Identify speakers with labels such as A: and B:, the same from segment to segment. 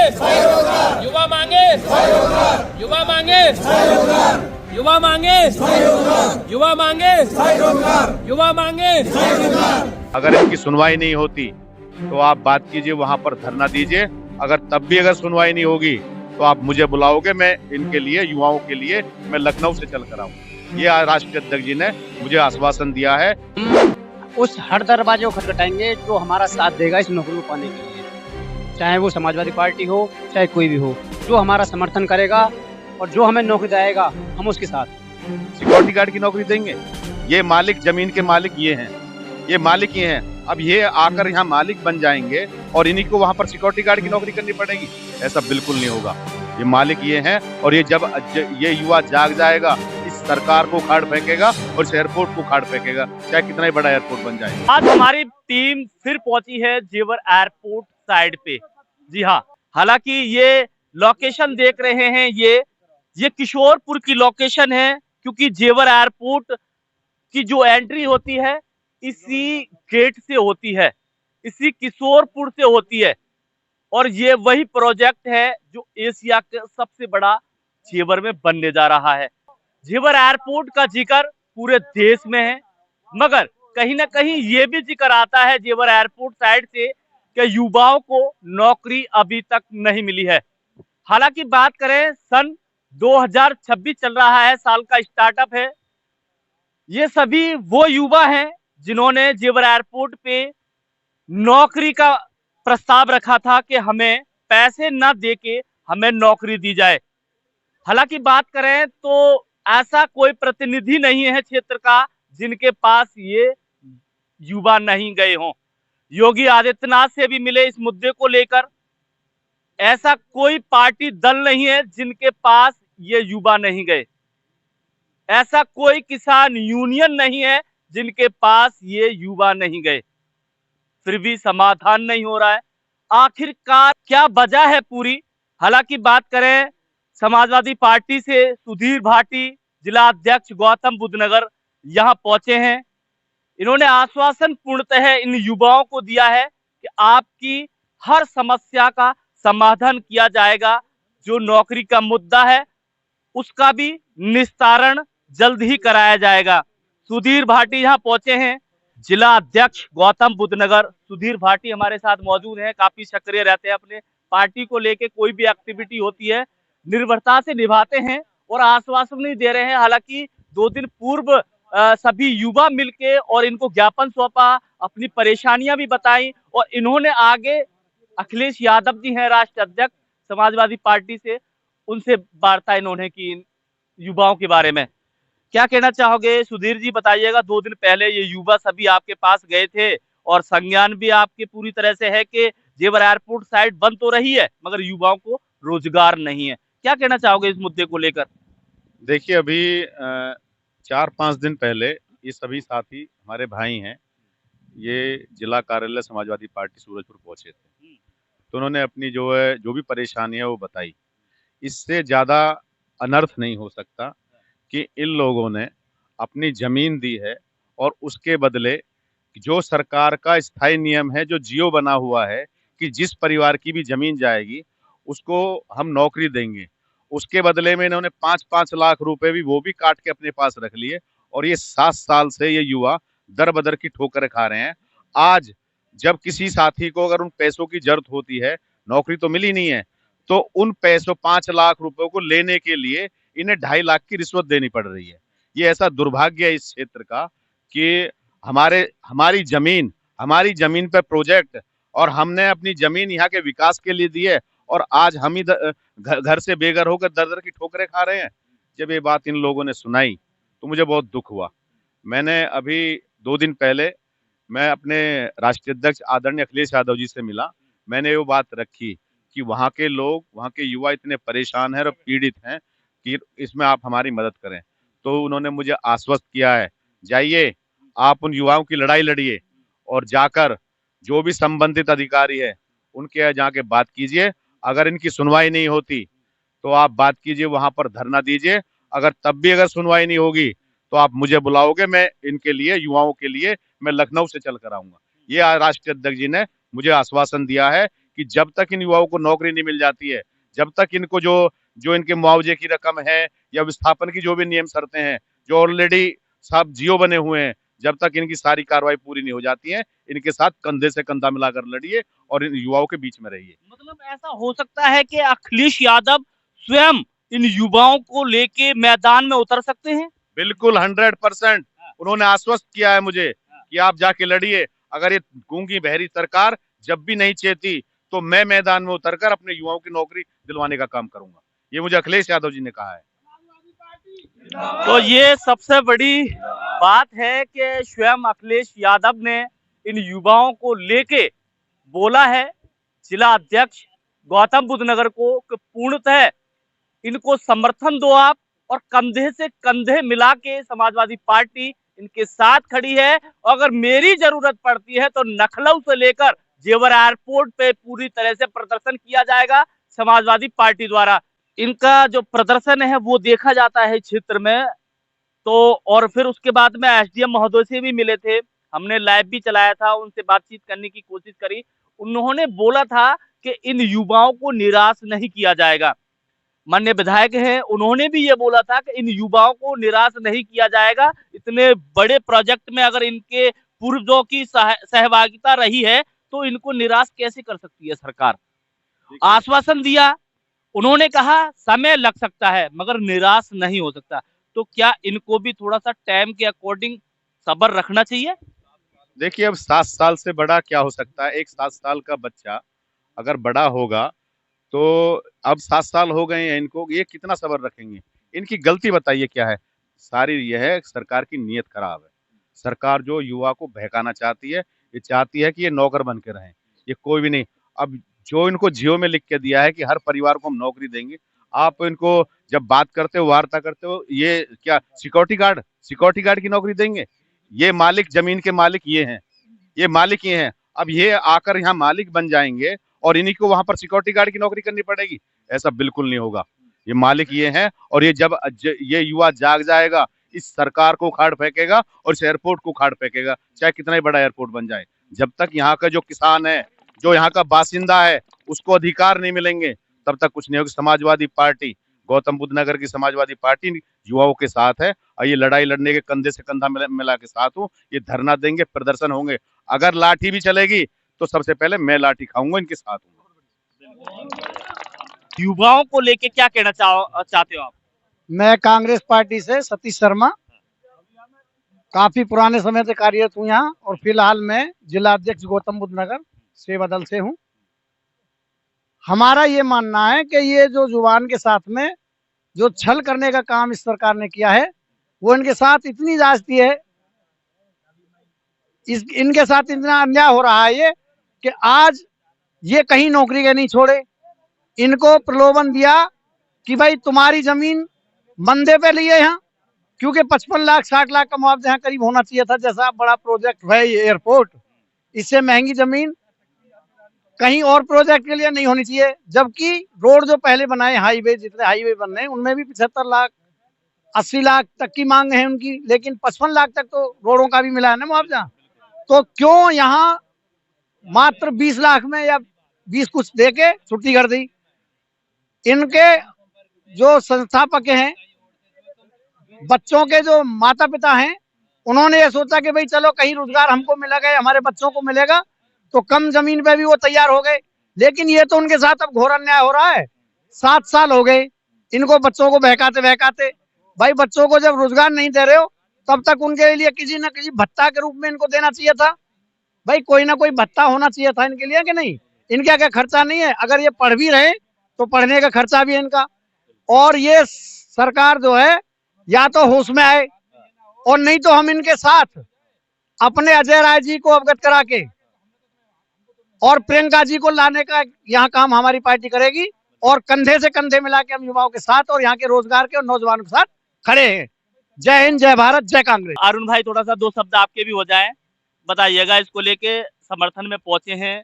A: युवा मांगे, युवा मांगे, युवा मांगे, युवा मांगे, युवा मांगे।
B: अगर इनकी सुनवाई नहीं होती तो आप बात कीजिए, वहां पर धरना दीजिए। अगर तब भी अगर सुनवाई नहीं होगी तो आप मुझे बुलाओगे, मैं इनके लिए, युवाओं के लिए मैं लखनऊ से चल कर आऊंगा। ये राष्ट्रीय अध्यक्ष जी ने मुझे आश्वासन दिया है।
C: उस हर दरवाजे को खटखटाएंगे जो हमारा साथ देगा इस नौकरी को पाने के लिए, चाहे वो समाजवादी पार्टी हो, चाहे कोई भी हो। जो हमारा समर्थन करेगा और जो हमें नौकरी दिलाएगा, हम उसके साथ।
B: सिक्योरिटी गार्ड की नौकरी देंगे? ये मालिक, जमीन के मालिक ये हैं, ये मालिक ये हैं। अब ये आकर यहाँ मालिक बन जाएंगे और इन्हीं को वहाँ पर सिक्योरिटी गार्ड की नौकरी करनी पड़ेगी? ऐसा बिल्कुल नहीं होगा। ये मालिक ये हैं और ये जब ये युवा जाग जाएगा, इस सरकार को उखाड़ फेंकेगा और इस एयरपोर्ट को उखाड़ फेंकेगा, चाहे कितना ही बड़ा एयरपोर्ट बन जाए।
D: आज हमारी टीम फिर पहुंची है जेवर एयरपोर्ट साइड पे। जी हाँ, हालांकि ये लोकेशन देख रहे हैं, ये किशोरपुर की लोकेशन है, क्योंकि जेवर एयरपोर्ट की जो एंट्री होती है इसी गेट से होती है, इसी किशोरपुर से होती है। और ये वही प्रोजेक्ट है जो एशिया का सबसे बड़ा जेवर में बनने जा रहा है। जेवर एयरपोर्ट का जिक्र पूरे देश में है, मगर कहीं ना कहीं ये भी जिक्र आता है जेवर एयरपोर्ट साइड से कि युवाओं को नौकरी अभी तक नहीं मिली है। हालांकि बात करें, सन 2026 चल रहा है, साल का स्टार्टअप है। ये सभी वो युवा हैं जिन्होंने जेवर एयरपोर्ट पे नौकरी का प्रस्ताव रखा था कि हमें पैसे न देके हमें नौकरी दी जाए। हालांकि बात करें तो ऐसा कोई प्रतिनिधि नहीं है क्षेत्र का जिनके पास ये युवा नहीं गए हों। योगी आदित्यनाथ से भी मिले इस मुद्दे को लेकर, ऐसा कोई पार्टी दल नहीं है जिनके पास ये युवा नहीं गए। ऐसा कोई किसान यूनियन नहीं है जिनके पास ये युवा नहीं गए, फिर भी समाधान नहीं हो रहा है। आखिरकार क्या वजह है पूरी? हालांकि बात करें समाजवादी पार्टी से, सुधीर भाटी जिला अध्यक्ष गौतम बुद्ध नगर यहाँ पहुंचे हैं। इन्होंने आश्वासन पूर्णतः इन युवाओं को दिया है कि आपकी हर समस्या का समाधान किया जाएगा। जो नौकरी का मुद्दा है उसका भी निस्तारण जल्द ही कराया जाएगा। सुधीर भाटी यहाँ पहुंचे हैं, जिला अध्यक्ष गौतम बुद्ध नगर। सुधीर भाटी हमारे साथ मौजूद हैं, काफी सक्रिय रहते हैं, अपने पार्टी को लेके कोई भी एक्टिविटी होती है निर्भरता से निभाते हैं और आश्वासन नहीं दे रहे हैं। हालांकि 2 दिन पूर्व सभी युवा मिलके और इनको ज्ञापन सौंपा, अपनी परेशानियां भी बताई और इन्होंने आगे अखिलेश यादव जी हैं राष्ट्रीय अध्यक्ष समाजवादी पार्टी से, उनसे वार्ता इन्होंने की इन युवाओं के बारे में। क्या कहना चाहोगे सुधीर जी, बताइएगा। 2 दिन पहले ये युवा सभी आपके पास गए थे और संज्ञान भी आपके पूरी तरह से है कि जेवर एयरपोर्ट साइड बंद तो रही है मगर युवाओं को रोजगार नहीं है। क्या कहना चाहोगे इस मुद्दे को लेकर?
B: देखिए, अभी 4-5 दिन पहले ये सभी साथी, हमारे भाई हैं, ये जिला कार्यालय समाजवादी पार्टी सूरजपुर पहुंचे थे। तो उन्होंने अपनी जो भी परेशानी है वो बताई। इससे ज्यादा अनर्थ नहीं हो सकता कि इन लोगों ने अपनी जमीन दी है और उसके बदले जो सरकार का स्थायी नियम है, जो जियो बना हुआ है कि जिस परिवार की भी जमीन जाएगी उसको हम नौकरी देंगे, उसके बदले में इन्होंने 5-5 लाख रुपए भी वो भी काट के अपने पास रख लिए। और ये 7 साल से ये युवा दर बदर की ठोकर खा रहे हैं। आज जब किसी साथी को अगर उन पैसों की जरूरत होती है, नौकरी तो मिली नहीं है, तो उन पैसों 5 लाख रुपए को लेने के लिए इन्हें 2.5 लाख की रिश्वत देनी पड़ रही है। ये ऐसा दुर्भाग्य है इस क्षेत्र का कि हमारी जमीन पर प्रोजेक्ट और हमने अपनी जमीन यहाँ के विकास के लिए दी है और आज हम ही घर से बेघर होकर दर दर की ठोकरें खा रहे हैं। जब ये बात इन लोगों ने सुनाई तो मुझे बहुत दुख हुआ। मैंने अभी 2 दिन पहले मैं अपने राष्ट्रीय अध्यक्ष आदरणीय अखिलेश यादव जी से मिला। मैंने वो बात रखी कि वहाँ के लोग, वहाँ के युवा इतने परेशान हैं और पीड़ित हैं कि इसमें आप हमारी मदद करें। तो उन्होंने मुझे आश्वस्त किया है, जाइए आप उन युवाओं की लड़ाई लड़िए और जाकर जो भी संबंधित अधिकारी है उनके यहाँ जाके बात कीजिए। अगर इनकी सुनवाई नहीं होती तो आप बात कीजिए, वहां पर धरना दीजिए। अगर तब भी अगर सुनवाई नहीं होगी तो आप मुझे बुलाओगे, मैं इनके लिए, युवाओं के लिए मैं लखनऊ से चल कर आऊंगा। ये राष्ट्रीय अध्यक्ष जी ने मुझे आश्वासन दिया है कि जब तक इन युवाओं को नौकरी नहीं मिल जाती है, जब तक इनको जो जो इनके मुआवजे की रकम है या विस्थापन की जो भी नियम शर्तें हैं, जो ऑलरेडी सब जियो बने हुए हैं, जब तक इनकी सारी कार्रवाई पूरी नहीं हो जाती है, इनके साथ कंधे से कंधा मिलाकर लड़िए और इन युवाओं के बीच में रहिए।
D: मतलब ऐसा हो सकता है कि अखिलेश यादव स्वयं इन युवाओं को लेके मैदान में उतर सकते हैं?
B: बिल्कुल 100% उन्होंने आश्वस्त किया है मुझे कि आप जाके लड़िए। अगर ये गूंगी बहरी सरकार जब भी नहीं चेती तो मैं मैदान में उतरकर अपने युवाओं की नौकरी दिलवाने का काम करूंगा। ये मुझे अखिलेश यादव जी ने कहा है।
D: तो ये सबसे बड़ी बात है कि स्वयं अखिलेश यादव ने इन युवाओं को लेके बोला है जिला अध्यक्ष गौतम बुद्ध नगर को कि पूर्णतः इनको समर्थन दो आप, और कंधे से कंधे मिला के समाजवादी पार्टी इनके साथ खड़ी है। और अगर मेरी जरूरत पड़ती है तो लखनऊ से लेकर जेवर एयरपोर्ट पे पूरी तरह से प्रदर्शन किया जाएगा समाजवादी पार्टी द्वारा। इनका जो प्रदर्शन है वो देखा जाता है क्षेत्र में। तो और फिर उसके बाद में एसडीएम महोदय से भी मिले थे, हमने लाइव भी चलाया था, उनसे बातचीत करने की कोशिश करी। उन्होंने बोला था कि इन युवाओं को निराश नहीं किया जाएगा। माननीय विधायक हैं, उन्होंने भी ये बोला था कि इन युवाओं को निराश नहीं किया जाएगा। इतने बड़े प्रोजेक्ट में अगर इनके पूर्वजों की सहभागिता रही है तो इनको निराश कैसे कर सकती है सरकार। आश्वासन दिया, उन्होंने कहा समय लग सकता है मगर निराश नहीं हो सकता। तो क्या इनको भी थोड़ा सा टाइम के अकॉर्डिंग सब्र रखना चाहिए?
B: देखिए, अब 7 साल से बड़ा क्या हो सकता है। एक 7 साल का बच्चा अगर बड़ा होगा तो अब 7 साल हो गए हैं इनको, ये कितना सब्र रखेंगे। इनकी गलती बताइए क्या है। सारी यह है सरकार की नीयत खराब है। सरकार जो युवा को बहकाना चाहती है, ये चाहती है कि ये नौकर बन के रहें, ये कोई भी नहीं। अब जो इनको जियो में लिख के दिया है कि हर परिवार को हम नौकरी देंगे, आप इनको जब बात करते हो, वार्ता करते हो, ये क्या सिक्योरिटी गार्ड की नौकरी देंगे। ये मालिक, जमीन के मालिक ये हैं, ये मालिक ये हैं। अब ये आकर यहाँ मालिक बन जाएंगे और इन्हीं को वहां पर सिक्योरिटी गार्ड की नौकरी करनी पड़ेगी, ऐसा बिल्कुल नहीं होगा। ये मालिक ये हैं और ये जब ये युवा जाग जाएगा, इस सरकार को उखाड़ फेंकेगा और इस एयरपोर्ट को उखाड़ फेंकेगा, चाहे कितना ही बड़ा एयरपोर्ट बन जाए। जब तक यहाँ का जो किसान है, जो यहाँ का बासिंदा है, उसको अधिकार नहीं मिलेंगे, तब तक कुछ नहीं होगा। समाजवादी पार्टी, गौतम बुद्ध नगर की समाजवादी पार्टी युवाओं के साथ है और ये लड़ाई लड़ने के कंधे से कंधा मिला के साथ हूँ। ये धरना देंगे, प्रदर्शन होंगे। अगर लाठी भी चलेगी तो सबसे पहले मैं लाठी खाऊंगा, इनके साथ हूँ।
D: युवाओं को लेके क्या कहना चाहते हो आप?
C: मैं कांग्रेस पार्टी से सतीश शर्मा, काफी पुराने समय से कार्यरत हूँ यहाँ, और फिलहाल मैं जिला अध्यक्ष गौतम बुद्ध नगर सेवा दल से हूँ। हमारा ये मानना है कि ये जो जुबान के साथ में जो छल करने का काम इस सरकार ने किया है, वो इनके साथ इतनी जास्ती है, इनके साथ इतना अन्याय हो रहा है ये कि आज ये कहीं नौकरी के नहीं छोड़े। इनको प्रलोभन दिया कि भाई तुम्हारी जमीन मंदे पे लिए यहाँ, क्योंकि 55 लाख 60 लाख का मुआवजा यहाँ करीब होना चाहिए था। जैसा बड़ा प्रोजेक्ट है ये एयरपोर्ट, इससे महंगी जमीन कहीं और प्रोजेक्ट के लिए नहीं होनी चाहिए। जबकि रोड जो पहले बनाए, हाईवे, जितने हाईवे बन रहे हैं उनमें भी 75 लाख 80 लाख तक की मांग है उनकी, लेकिन 55 लाख तक तो रोडों का भी मिला है ना मुआवजा। तो क्यों यहाँ मात्र 20 लाख में या 20 कुछ दे के छुट्टी कर दी। इनके जो संस्थापक हैं, बच्चों के जो माता पिता हैं, उन्होंने ये सोचा कि भाई चलो कहीं रोजगार हमको मिलेगा, हमारे बच्चों को मिलेगा, तो कम जमीन पे भी वो तैयार हो गए। लेकिन ये तो उनके साथ अब घोर अन्याय हो रहा है। 7 साल हो गए इनको बच्चों को बहकाते बहकाते। भाई बच्चों को जब रोजगार नहीं दे रहे हो, तब तक उनके लिए किसी न किसी भत्ता के रूप में इनको देना चाहिए था। भाई कोई ना कोई भत्ता होना चाहिए था इनके लिए कि नहीं। इनका क्या खर्चा नहीं है? अगर ये पढ़ भी रहे तो पढ़ने का खर्चा भी है इनका। और ये सरकार जो है, या तो होश में आए, और नहीं तो हम इनके साथ अपने अजय राय जी को अवगत करा के और प्रियंका जी को लाने का यहाँ काम हमारी पार्टी करेगी, और कंधे से कंधे मिला के हम युवाओं के साथ और यहाँ के रोजगार के और नौजवानों के साथ खड़े हैं। जय हिंद, जय भारत, जय कांग्रेस।
D: अरुण भाई, थोड़ा सा 2 शब्द आपके भी हो जाए, बताइएगा। इसको लेके समर्थन में पहुंचे हैं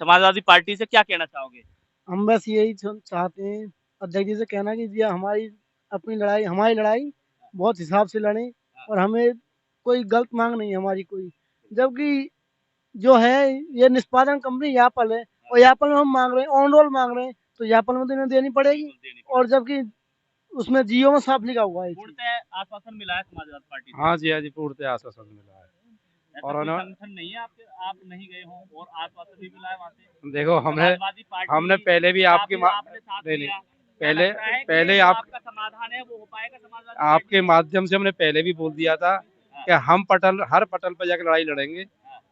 D: समाजवादी पार्टी से, क्या कहना चाहोगे?
C: हम बस यही चाहते हैं अध्यक्ष जी से कहना कि जी हमारी अपनी लड़ाई, हमारी लड़ाई बहुत हिसाब से लड़ें, और हमें कोई गलत मांग नहीं है हमारी कोई। जबकि जो है ये निष्पादन कंपनी यापल है,
E: और यापल में हम मांग रहे हैं, ऑन रोल मांग रहे हैं, तो यापल में तो इन्हें देनी पड़ेगी। और जबकि उसमें जियो में साफ लिखा हुआ है।
D: पूर्णतः आश्वासन मिला है समाजवादी पार्टी से।
F: हाँ जी पूर्णतः आश्वासन मिला है।
D: ऐसा
F: और
D: कोई
F: उन्होंने-
D: संगठन नहीं है आपके, आप नहीं गए हो और आश्वासन भी मिला है वहाँ से?
F: देखो
D: समाजवादी पार्टी
F: हमने पहले भी आपके
D: आपने साथ
F: नहीं,
D: दिया।
F: पहले
D: क्या लगता है कि
F: पहले
D: जो
F: आप
D: आपका समाधान है वो हो पाएगा समाजवादी
F: आपके
D: पार्टी
F: माध्यम से हमने पहले भी बोल दिया था कि हम हर पटल पर जाकर लड़ाई लड़ेंगे,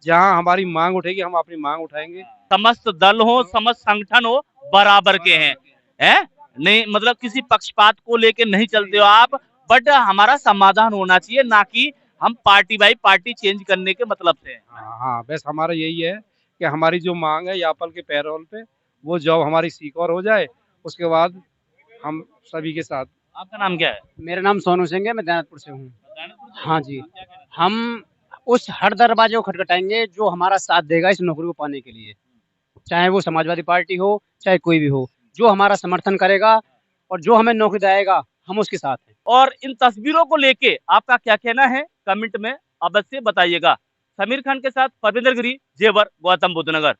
F: जहां हमारी मांग उठेगी हम अपनी मांग उठाएंगे।
D: से? समस्त दल हो, समस्त संगठन हो, बराबर के हैं नहीं, मतलब किसी पक्षपात को लेके नहीं चलते हो आप, बट हमारा समाधान होना चाहिए, ना कि हम पार्टी बाई पार्टी चेंज करने के मतलब से।
F: हाँ बस हमारा यही है कि हमारी जो मांग है यापल के पैरोल पे वो जॉब हमारी सिक्योर हो जाए, उसके बाद हम सभी के साथ।
D: आपका नाम क्या है?
C: मेरा नाम सोनू सिंह है, मैं दैनतपुर से हूँ। हाँ जी, हम उस हर दरवाजे को खटखटाएंगे जो हमारा साथ देगा इस नौकरी को पाने के लिए, चाहे वो समाजवादी पार्टी हो, चाहे कोई भी हो, जो हमारा समर्थन करेगा और जो हमें नौकरी दिलाएगा, हम उसके साथ हैं।
D: और इन तस्वीरों को लेके आपका क्या कहना है कमेंट में अवश्य बताइएगा। समीर खान के साथ परविंदर गिरी, जेवर, गौतम बुद्ध नगर।